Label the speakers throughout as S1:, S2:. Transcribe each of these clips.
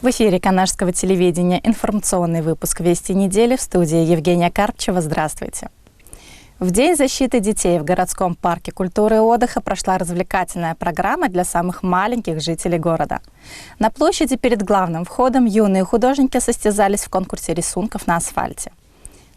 S1: В эфире Канашского телевидения информационный выпуск «Вести недели», в студии Евгения Карпчева. Здравствуйте. В День защиты детей в городском парке культуры и отдыха прошла развлекательная программа для самых маленьких жителей города. На площади перед главным входом юные художники состязались в конкурсе рисунков на асфальте.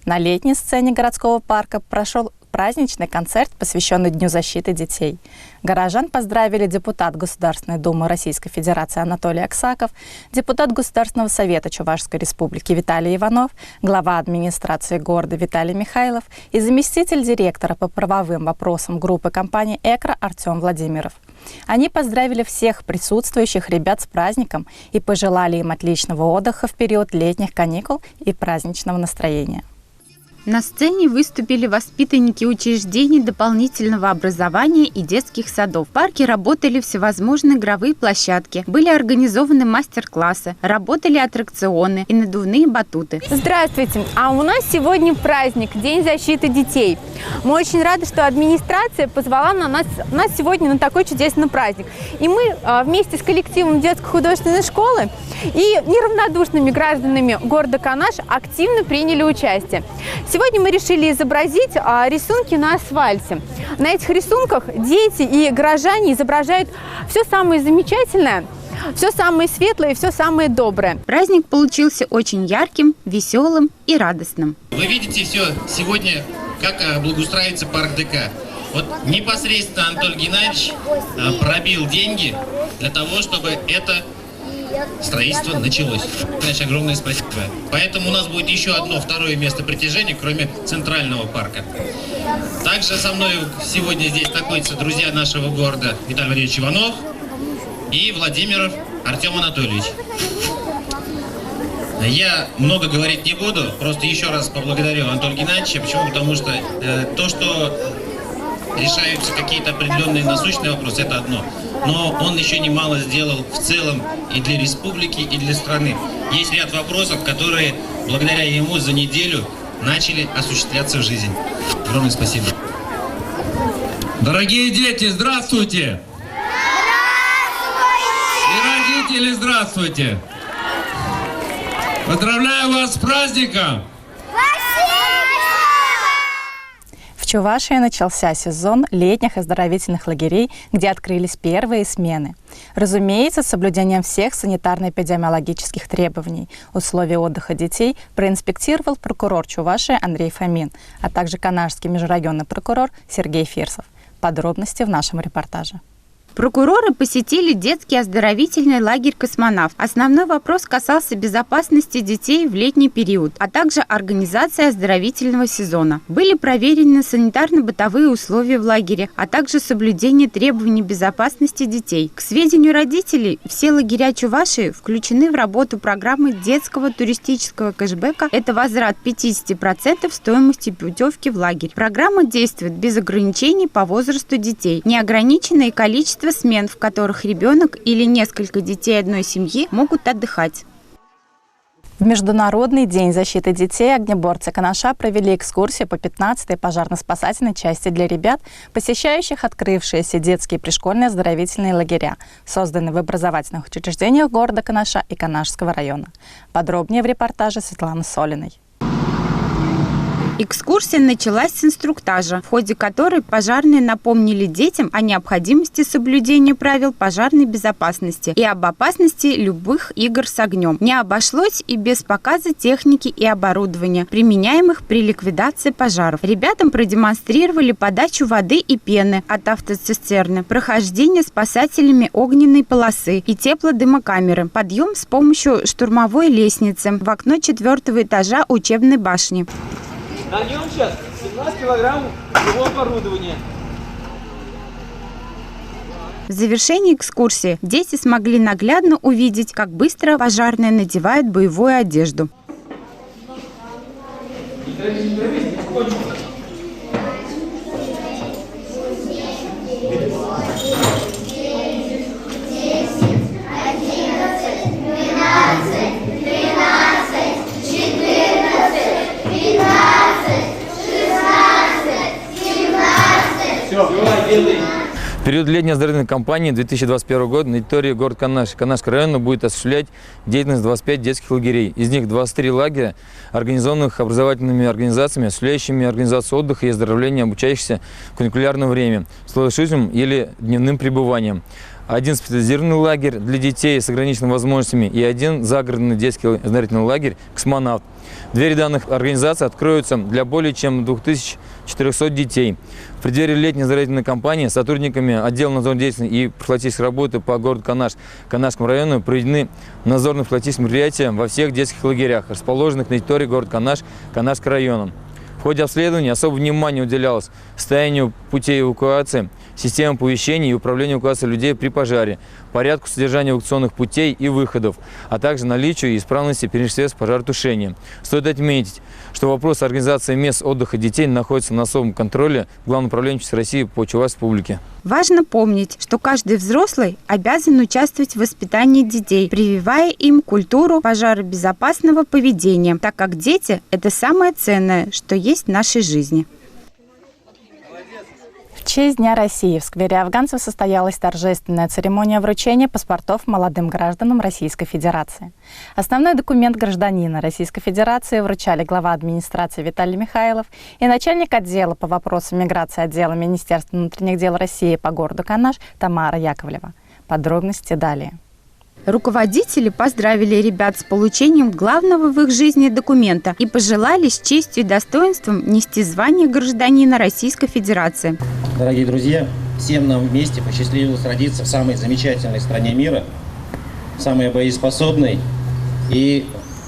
S1: На летней сцене городского парка прошел праздничный концерт, посвященный Дню защиты детей. Горожан поздравили депутат Государственной Думы Российской Федерации Анатолий Аксаков, депутат Государственного совета Чувашской Республики Виталий Иванов, глава администрации города Виталий Михайлов и заместитель директора по правовым вопросам группы компании «Экра» Артем Владимиров. Они поздравили всех присутствующих ребят с праздником и пожелали им отличного отдыха в период летних каникул и праздничного настроения.
S2: На сцене выступили воспитанники учреждений дополнительного образования и детских садов. В парке работали всевозможные игровые площадки, были организованы мастер-классы, работали аттракционы и надувные батуты.
S3: Здравствуйте! А у нас сегодня праздник, День защиты детей. Мы очень рады, что администрация позвала нас сегодня на такой чудесный праздник. И мы вместе с коллективом детской художественной школы и неравнодушными гражданами города Канаш активно приняли участие. Сегодня мы решили изобразить рисунки на асфальте. На этих рисунках дети и горожане изображают все самое замечательное, все самое светлое и все самое доброе.
S2: Праздник получился очень ярким, веселым и радостным.
S4: Вы видите все сегодня, как благоустраивается парк ДК. Вот непосредственно Анатолий Геннадьевич пробил деньги для того, чтобы это строительство началось. Значит, огромное спасибо. Поэтому у нас будет еще второе место притяжения, кроме центрального парка. Также со мной сегодня здесь находятся друзья нашего города Виталий Валерьевич Иванов и Владимиров Артем Анатольевич. Я много говорить не буду, просто еще раз поблагодарю Анатолия Геннадьевича. Почему? Потому что то, что решаются какие-то определенные насущные вопросы, это одно. Но он еще немало сделал в целом и для республики, и для страны. Есть ряд вопросов, которые благодаря ему за неделю начали осуществляться в жизнь. Огромное спасибо.
S5: Дорогие дети, здравствуйте! Здравствуйте! И родители, здравствуйте! Поздравляю вас с праздником!
S1: В Чувашии начался сезон летних оздоровительных лагерей, где открылись первые смены. Разумеется, с соблюдением всех санитарно-эпидемиологических требований, условий отдыха детей проинспектировал прокурор Чувашии Андрей Фомин, а также канашский межрайонный прокурор Сергей Фирсов. Подробности в нашем репортаже.
S2: Прокуроры посетили детский оздоровительный лагерь «Космонавт». Основной вопрос касался безопасности детей в летний период, а также организации оздоровительного сезона. Были проверены санитарно-бытовые условия в лагере, а также соблюдение требований безопасности детей. К сведению родителей, все лагеря Чувашии включены в работу программы детского туристического кэшбэка. Это возврат 50% стоимости путевки в лагерь. Программа действует без ограничений по возрасту детей. Неограниченное количество смен, в которых ребенок или несколько детей одной семьи могут отдыхать.
S1: В Международный день защиты детей огнеборцы Канаша провели экскурсию по 15-й пожарно-спасательной части для ребят, посещающих открывшиеся детские пришкольные оздоровительные лагеря, созданные в образовательных учреждениях города Канаша и Канашского района. Подробнее в репортаже Светланы Солиной.
S2: Экскурсия началась с инструктажа, в ходе которой пожарные напомнили детям о необходимости соблюдения правил пожарной безопасности и об опасности любых игр с огнем. Не обошлось и без показа техники и оборудования, применяемых при ликвидации пожаров. Ребятам продемонстрировали подачу воды и пены от автоцистерны, прохождение спасателями огненной полосы и теплодымокамеры, подъем с помощью штурмовой лестницы в окно 4-го этажа учебной башни.
S6: На нем сейчас 17 килограмм его оборудования.
S2: В завершении экскурсии дети смогли наглядно увидеть, как быстро пожарные надевают боевую одежду.
S7: В период летней оздоровительной кампании 2021 года на территории города Канашского района будет осуществлять деятельность 25 детских лагерей. Из них 23 лагеря, организованных образовательными организациями, осуществляющими организацию отдыха и оздоровления обучающихся в каникулярное время, с служебным или дневным пребыванием. Один специализированный лагерь для детей с ограниченными возможностями и один загородный детский оздоровительный лагерь «Космонавт». Двери данных организаций откроются для более чем 2400 детей. В преддверии летней оздоровительной кампании сотрудниками отдела надзорной деятельности и профилактической работы по городу Канашскому району проведены надзорно-профилактические мероприятия во всех детских лагерях, расположенных на территории города Канашского района. В ходе обследования особое внимание уделялось состоянию путей эвакуации, системам оповещения и управления эвакуацией людей при пожаре, порядку содержания эвакуационных путей и выходов, а также наличию и исправности переносных средств пожаротушения. Стоит отметить, что вопрос организации мест отдыха детей находится на особом контроле в Главном управлении России по Чувашской республике.
S2: Важно помнить, что каждый взрослый обязан участвовать в воспитании детей, прививая им культуру пожаробезопасного поведения, так как дети – это самое ценное, что есть в нашей жизни.
S1: В честь Дня России в сквере афганцев состоялась торжественная церемония вручения паспортов молодым гражданам Российской Федерации. Основной документ гражданина Российской Федерации вручали глава администрации Виталий Михайлов и начальник отдела по вопросам миграции отдела Министерства внутренних дел России по городу Канаш Тамара Яковлева. Подробности далее.
S2: Руководители поздравили ребят с получением главного в их жизни документа и пожелали с честью и достоинством нести звание гражданина Российской Федерации.
S8: Дорогие друзья, всем нам вместе посчастливилось родиться в самой замечательной стране мира, самой боеспособной. И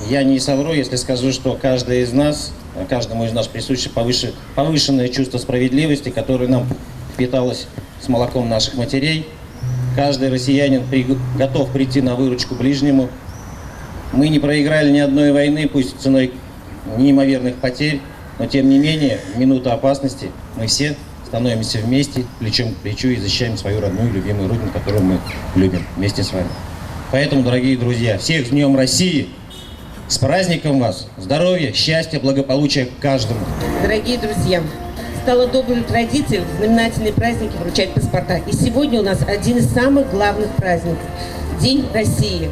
S8: я не совру, если скажу, что каждому из нас присуще повышенное чувство справедливости, которое нам впиталось с молоком наших матерей. Каждый россиянин готов прийти на выручку ближнему. Мы не проиграли ни одной войны, пусть ценой неимоверных потерь, но тем не менее, в минуту опасности мы все становимся вместе, плечом к плечу и защищаем свою родную, любимую родину, которую мы любим вместе с вами. Поэтому, дорогие друзья, всех с Днем России! С праздником вас! Здоровья, счастья, благополучия каждому!
S9: Дорогие друзья! Стало доброй традицией в знаменательные праздники вручать паспорта. И сегодня у нас один из самых главных праздников – День России.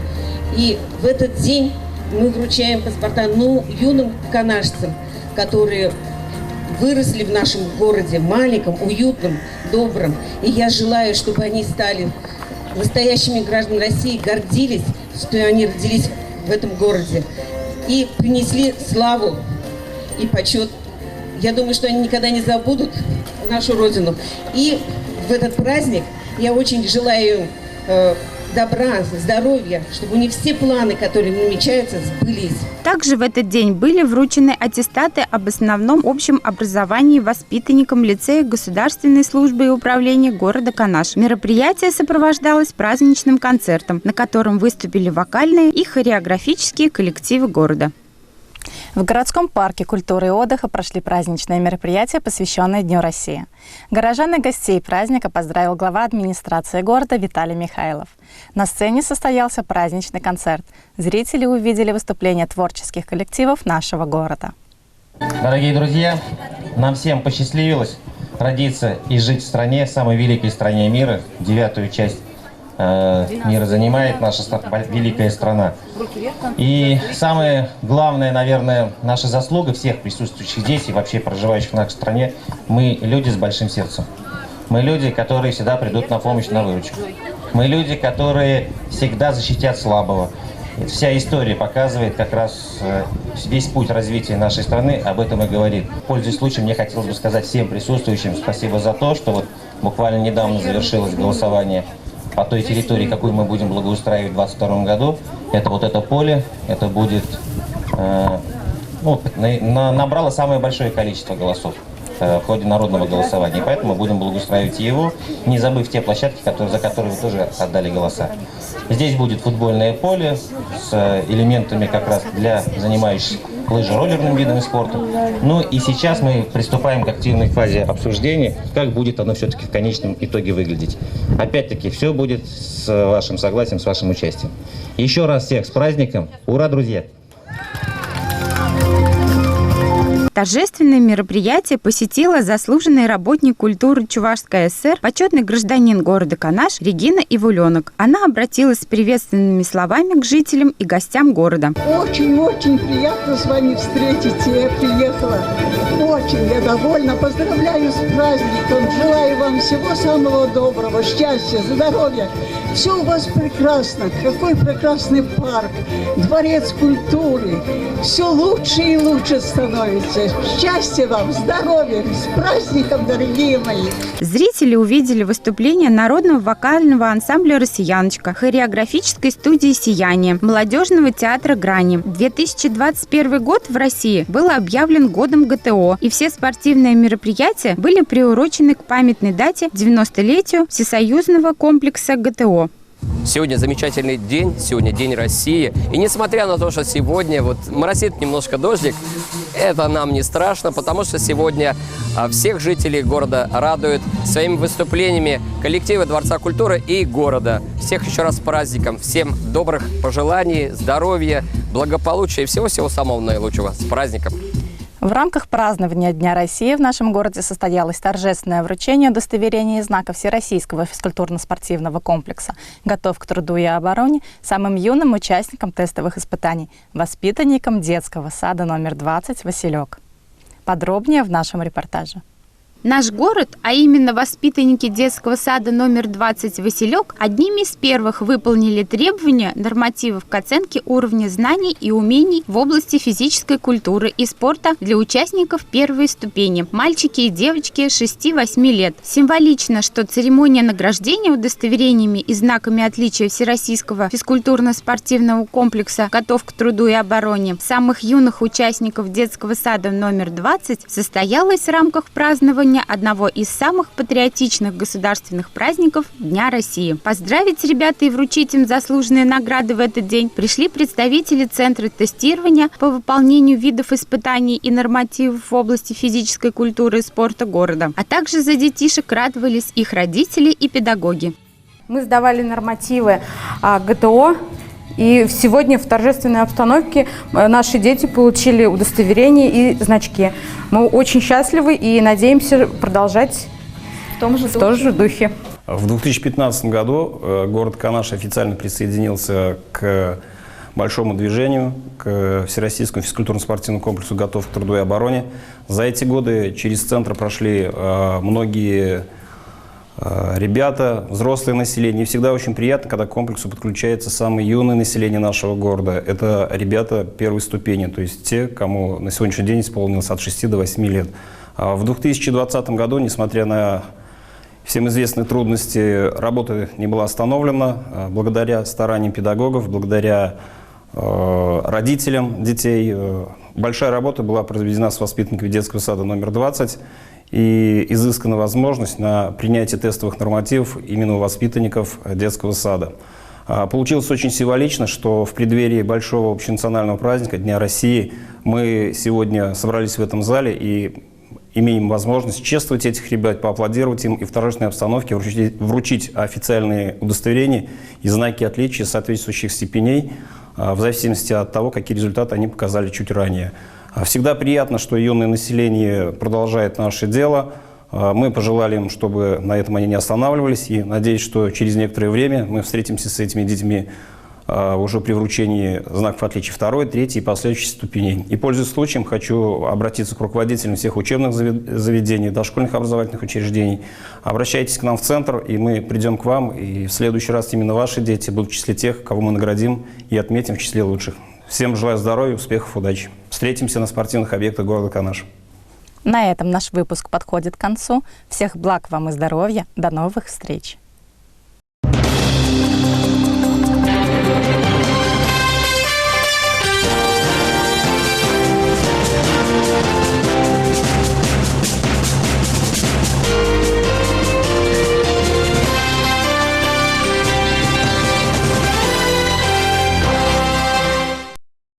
S9: И в этот день мы вручаем паспорта юным канашцам, которые выросли в нашем городе, маленьком, уютном, добром. И я желаю, чтобы они стали настоящими гражданами России, гордились, что они родились в этом городе и принесли славу и почет. Я думаю, что они никогда не забудут нашу родину. И в этот праздник я очень желаю добра, здоровья, чтобы у них все планы, которые намечаются, сбылись.
S2: Также в этот день были вручены аттестаты об основном общем образовании воспитанникам лицея Государственной службы и управления города Канаш. Мероприятие сопровождалось праздничным концертом, на котором выступили вокальные и хореографические коллективы города.
S1: В городском парке культуры и отдыха прошли праздничные мероприятия, посвященные Дню России. Горожан и гостей праздника поздравил глава администрации города Виталий Михайлов. На сцене состоялся праздничный концерт. Зрители увидели выступления творческих коллективов нашего города.
S8: Дорогие друзья, нам всем посчастливилось родиться и жить в стране, самой великой стране мира, 9-ю часть мира занимает наша великая страна. И самое главное, наверное, наша заслуга всех присутствующих здесь и вообще проживающих в нашей стране, мы люди с большим сердцем. Мы люди, которые всегда придут на помощь, на выручку. Мы люди, которые всегда защитят слабого. Вся история показывает как раз весь путь развития нашей страны, об этом и говорит. Пользуясь случаем, мне хотелось бы сказать всем присутствующим спасибо за то, что вот буквально недавно завершилось голосование по той территории, какую мы будем благоустраивать в 2022 году. Это вот это поле, это будет, набрало самое большое количество голосов в ходе народного голосования. И поэтому мы будем благоустраивать его, не забыв те площадки, за которые вы тоже отдали голоса. Здесь будет футбольное поле с элементами как раз для занимающихся лыжероллерным видом спорта. Ну и сейчас мы приступаем к активной фазе обсуждения, как будет оно все-таки в конечном итоге выглядеть. Опять-таки, все будет с вашим согласием, с вашим участием. Еще раз всех с праздником. Ура, друзья!
S2: Торжественное мероприятие посетила заслуженный работник культуры Чувашской ССР, почетный гражданин города Канаш Регина Ивуленок. Она обратилась с приветственными словами к жителям и гостям города.
S10: Очень-очень приятно с вами встретиться. Я приехала. Очень я довольна. Поздравляю с праздником. Желаю вам всего самого доброго, счастья, здоровья. Все у вас прекрасно. Какой прекрасный парк, дворец культуры. Все лучше и лучше становится. Счастья вам, здоровья. С праздником, дорогие мои.
S2: Зрители увидели выступление народного вокального ансамбля «Россияночка», хореографической студии «Сияние», молодежного театра «Грани». 2021 год в России был объявлен годом ГТО, и все спортивные мероприятия были приурочены к памятной дате 90-летию Всесоюзного комплекса ГТО.
S11: Сегодня замечательный день, сегодня День России. И несмотря на то, что сегодня моросит немножко дождик, это нам не страшно, потому что сегодня всех жителей города радуют своими выступлениями коллективы Дворца культуры и города. Всех еще раз с праздником, всем добрых пожеланий, здоровья, благополучия и всего-всего самого наилучшего. С праздником!
S1: В рамках празднования Дня России в нашем городе состоялось торжественное вручение удостоверений и знаков Всероссийского физкультурно-спортивного комплекса «Готов к труду и обороне» самым юным участникам тестовых испытаний, воспитанникам детского сада номер 20 «Василек». Подробнее в нашем репортаже.
S2: Наш город, а именно воспитанники детского сада номер 20 «Василек», одними из первых выполнили требования нормативов к оценке уровня знаний и умений в области физической культуры и спорта для участников первой ступени – мальчики и девочки 6-8 лет. Символично, что церемония награждения удостоверениями и знаками отличия Всероссийского физкультурно-спортивного комплекса «Готов к труду и обороне» самых юных участников детского сада номер 20 состоялась в рамках празднования одного из самых патриотичных государственных праздников – Дня России. Поздравить ребят и вручить им заслуженные награды в этот день пришли представители Центра тестирования по выполнению видов испытаний и нормативов в области физической культуры и спорта города, а также за детишек радовались их родители и педагоги.
S12: Мы сдавали нормативы ГТО. И сегодня в торжественной обстановке наши дети получили удостоверения и значки. Мы очень счастливы и надеемся продолжать в том же духе.
S13: В 2015 году город Канаш официально присоединился к большому движению, к Всероссийскому физкультурно-спортивному комплексу «Готов к труду и обороне». За эти годы через центр прошли многие ребята, взрослое население. И всегда очень приятно, когда к комплексу подключается самое юное население нашего города. Это ребята первой ступени, то есть те, кому на сегодняшний день исполнилось от 6 до 8 лет. В 2020 году, несмотря на всем известные трудности, работа не была остановлена. Благодаря стараниям педагогов, благодаря родителям детей, большая работа была произведена с воспитанниками детского сада номер 20. И изыскана возможность на принятие тестовых нормативов именно у воспитанников детского сада. Получилось очень символично, что в преддверии большого общенационального праздника Дня России мы сегодня собрались в этом зале и имеем возможность чествовать этих ребят, поаплодировать им и в торжественной обстановке вручить официальные удостоверения и знаки отличия соответствующих степеней в зависимости от того, какие результаты они показали чуть ранее. Всегда приятно, что юное население продолжает наше дело. Мы пожелали им, чтобы на этом они не останавливались. И надеюсь, что через некоторое время мы встретимся с этими детьми уже при вручении знаков отличия 2, 3 и последующих ступеней. И, пользуясь случаем, хочу обратиться к руководителям всех учебных заведений, дошкольных образовательных учреждений. Обращайтесь к нам в центр, и мы придем к вам. И в следующий раз именно ваши дети будут в числе тех, кого мы наградим и отметим в числе лучших. Всем желаю здоровья, успехов, удачи. Встретимся на спортивных объектах города Канаш.
S1: На этом наш выпуск подходит к концу. Всех благ вам и здоровья. До новых встреч!